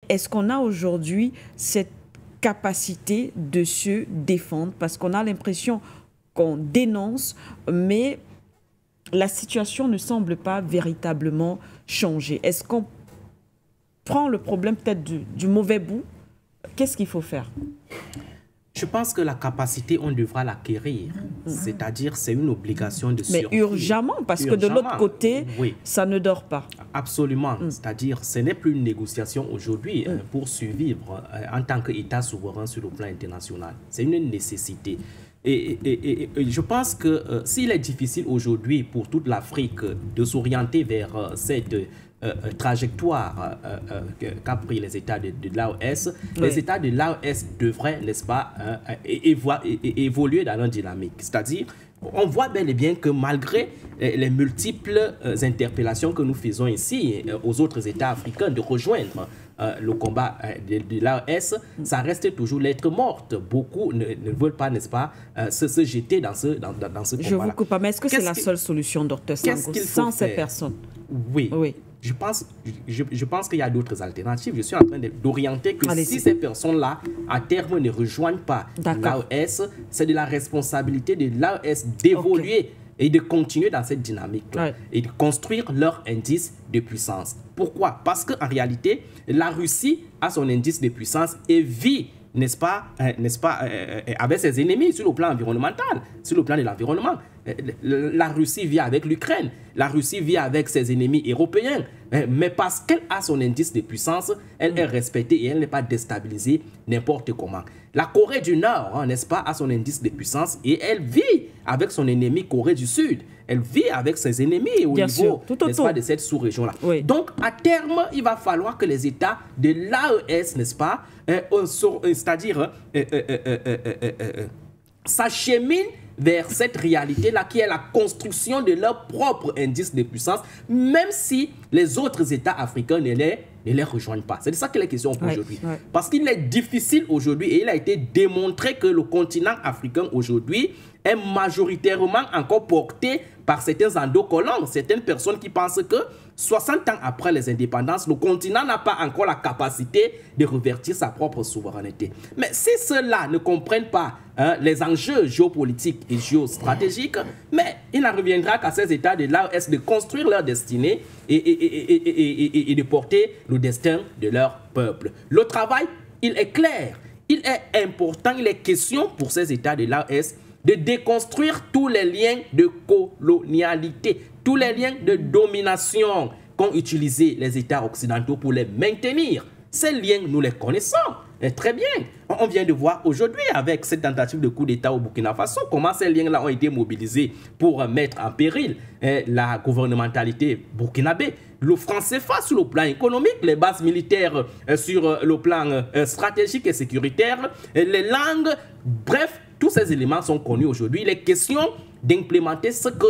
est-ce qu'on a aujourd'hui cette capacité de se défendre? Parce qu'on a l'impression qu'on dénonce, mais la situation ne semble pas véritablement changer. Est-ce qu'on prend le problème peut-être du mauvais bout? Qu'est-ce qu'il faut faire? Je pense que la capacité, on devra l'acquérir. C'est-à-dire, c'est une obligation de survie. Mais urgemment, parce que de l'autre côté, oui, ça ne dort pas. Absolument. C'est-à-dire, ce n'est plus une négociation aujourd'hui pour survivre en tant qu'État souverain sur le plan international. C'est une nécessité. Et je pense que s'il est difficile aujourd'hui pour toute l'Afrique de s'orienter vers cette trajectoire qu'a pris les États de l'AES, oui, les États de l'AES devraient, n'est-ce pas, évoluer dans leur dynamique. C'est-à-dire, on voit bel et bien que malgré les multiples interpellations que nous faisons ici aux autres États africains de rejoindre le combat de l'AES, ça reste toujours lettre morte. Beaucoup ne veulent pas, n'est-ce pas, se jeter dans ce combat-là. Je vous coupe pas, mais est-ce que c'est la seule solution, Dr Sango, sans ces personnes? Oui. Oui. Je pense qu'il y a d'autres alternatives. Je suis en train d'orienter que si ces personnes-là, à terme, ne rejoignent pas l'AES, c'est de la responsabilité de l'AES d'évoluer et de continuer dans cette dynamique-là et de construire leur indice de puissance. Pourquoi? Parce qu'en réalité, la Russie a son indice de puissance et vit, n'est-ce pas, avec ses ennemis sur le plan environnemental, sur le plan de l'environnement. La Russie vit avec l'Ukraine, la Russie vit avec ses ennemis européens, mais parce qu'elle a son indice de puissance, elle est respectée et elle n'est pas déstabilisée n'importe comment. La Corée du Nord, n'est-ce pas, a son indice de puissance et elle vit avec son ennemi Corée du Sud. Elle vit avec ses ennemis au niveau, n'est-ce pas, de cette sous-région-là. Oui. Donc, à terme, il va falloir que les États de l'AES, n'est-ce pas, c'est-à-dire s'acheminent vers cette réalité-là qui est la construction de leur propre indice de puissance, même si les autres États africains ne les rejoignent pas. C'est de ça qu'il est question aujourd'hui. Parce qu'il est difficile aujourd'hui, et il a été démontré que le continent africain aujourd'hui est majoritairement encore porté par certains endocollants, certaines personnes qui pensent que 60 ans après les indépendances, le continent n'a pas encore la capacité de revertir sa propre souveraineté. Mais si ceux-là ne comprennent pas les enjeux géopolitiques et géostratégiques, mais il n'en reviendra qu'à ces États de l'AES de construire leur destinée et de porter le destin de leur peuple. Le travail, il est clair, il est important, il est question pour ces États de l'AES de déconstruire tous les liens de colonialité, tous les liens de domination qu'ont utilisé les États occidentaux pour les maintenir. Ces liens, nous les connaissons très bien. On vient de voir aujourd'hui avec cette tentative de coup d'État au Burkina Faso comment ces liens-là ont été mobilisés pour mettre en péril la gouvernementalité burkinabé. Le franc CFA sur le plan économique, les bases militaires sur le plan stratégique et sécuritaire, les langues, bref, tous ces éléments sont connus aujourd'hui. Il est question d'implémenter ce que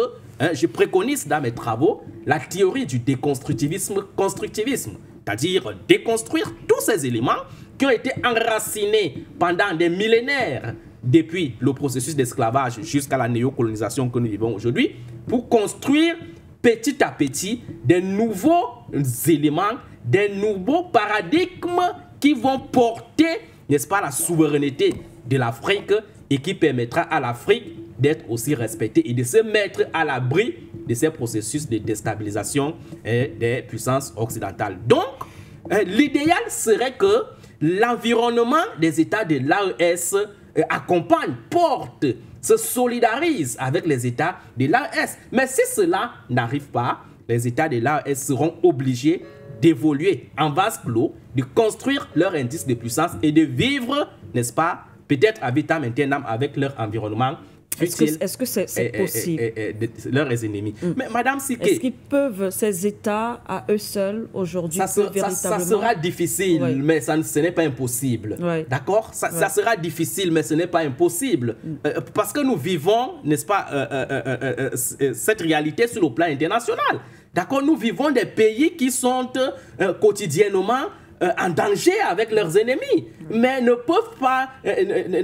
je préconise dans mes travaux, la théorie du déconstructivisme-constructivisme, c'est-à-dire déconstruire tous ces éléments qui ont été enracinés pendant des millénaires depuis le processus d'esclavage jusqu'à la néocolonisation que nous vivons aujourd'hui, pour construire petit à petit des nouveaux éléments, des nouveaux paradigmes qui vont porter, n'est-ce pas, la souveraineté de l'Afrique et qui permettra à l'Afrique d'être aussi respectée et de se mettre à l'abri de ces processus de déstabilisation des puissances occidentales. Donc, l'idéal serait que l'environnement des États de l'AES accompagne, porte, se solidarise avec les États de l'AES. Mais si cela n'arrive pas, les États de l'AES seront obligés d'évoluer en vase clos, de construire leur indice de puissance et de vivre, n'est-ce pas, peut-être à vitam aeternam avec leur environnement. Est-ce que c'est possible? Leurs ennemis. Mais Madame Siké, est-ce qu'ils peuvent, ces États, à eux seuls, aujourd'hui, ça sera difficile, mais ce n'est pas impossible. D'accord? Ça sera difficile, mais ce n'est pas impossible. Parce que nous vivons, n'est-ce pas, cette réalité sur le plan international. D'accord? Nous vivons des pays qui sont quotidiennement en danger avec leurs ennemis, mais ne peuvent pas,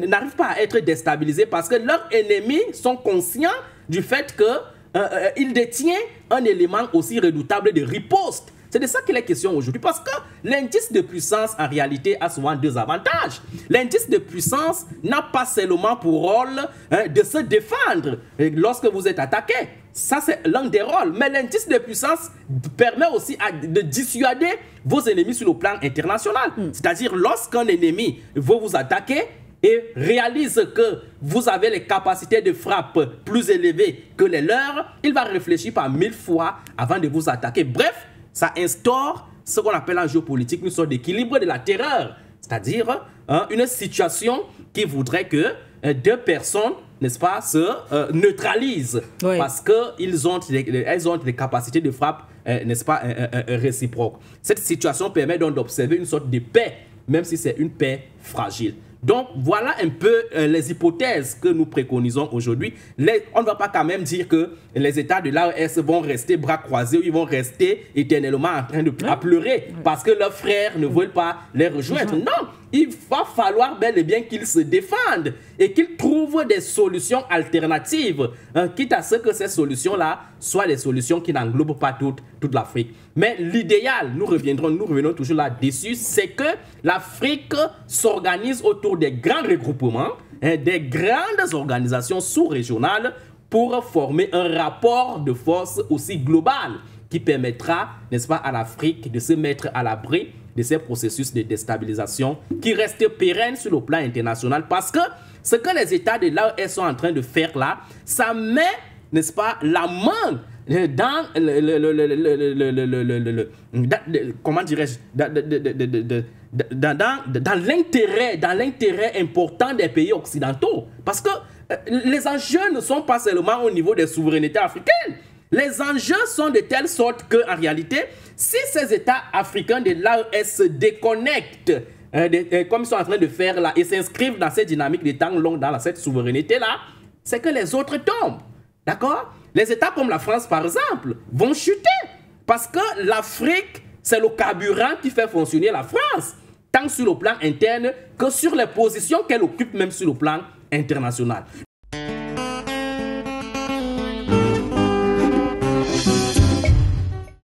n'arrivent pas à être déstabilisés parce que leurs ennemis sont conscients du fait qu'ils détiennent un élément aussi redoutable de riposte. C'est de ça qu'il est question aujourd'hui. Parce que l'indice de puissance, en réalité, a souvent deux avantages. L'indice de puissance n'a pas seulement pour rôle de se défendre lorsque vous êtes attaqué. Ça, c'est l'un des rôles. Mais l'indice de puissance permet aussi de dissuader vos ennemis sur le plan international. C'est-à-dire, lorsqu'un ennemi veut vous attaquer et réalise que vous avez les capacités de frappe plus élevées que les leurs, il va réfléchir par 1000 fois avant de vous attaquer. Bref, ça instaure ce qu'on appelle en géopolitique une sorte d'équilibre de la terreur. C'est-à-dire une situation qui voudrait que deux personnes, n'est-ce pas, se neutralisent, oui, parce qu'elles ont des capacités de frappe, n'est-ce pas, réciproques. Cette situation permet donc d'observer une sorte de paix, même si c'est une paix fragile. Donc, voilà un peu les hypothèses que nous préconisons aujourd'hui. On ne va pas quand même dire que les États de l'AES vont rester bras croisés ou ils vont rester éternellement en train de pleurer parce que leurs frères ne veulent pas les rejoindre. Non, il va falloir bel et bien qu'ils se défendent et qu'ils trouvent des solutions alternatives, quitte à ce que ces solutions-là soient des solutions qui n'englobent pas toute l'Afrique. Mais l'idéal, nous revenons toujours là-dessus, c'est que l'Afrique s'organise autour des grands regroupements, des grandes organisations sous-régionales pour former un rapport de force aussi global qui permettra, n'est-ce pas, à l'Afrique de se mettre à l'abri de ces processus de déstabilisation qui restent pérennes sur le plan international, parce que ce que les États de l'AES sont en train de faire là, ça met, n'est-ce pas, la main dans comment dirais-je, dans l'intérêt important des pays occidentaux, parce que les enjeux ne sont pas seulement au niveau des souverainetés africaines. Les enjeux sont de telle sorte qu'en réalité, si ces États africains de l'AES se déconnectent, comme ils sont en train de faire là, et s'inscrivent dans cette dynamique de temps long, dans cette souveraineté-là, c'est que les autres tombent. D'accord? Les États comme la France, par exemple, vont chuter. Parce que l'Afrique, c'est le carburant qui fait fonctionner la France, tant sur le plan interne que sur les positions qu'elle occupe, même sur le plan international.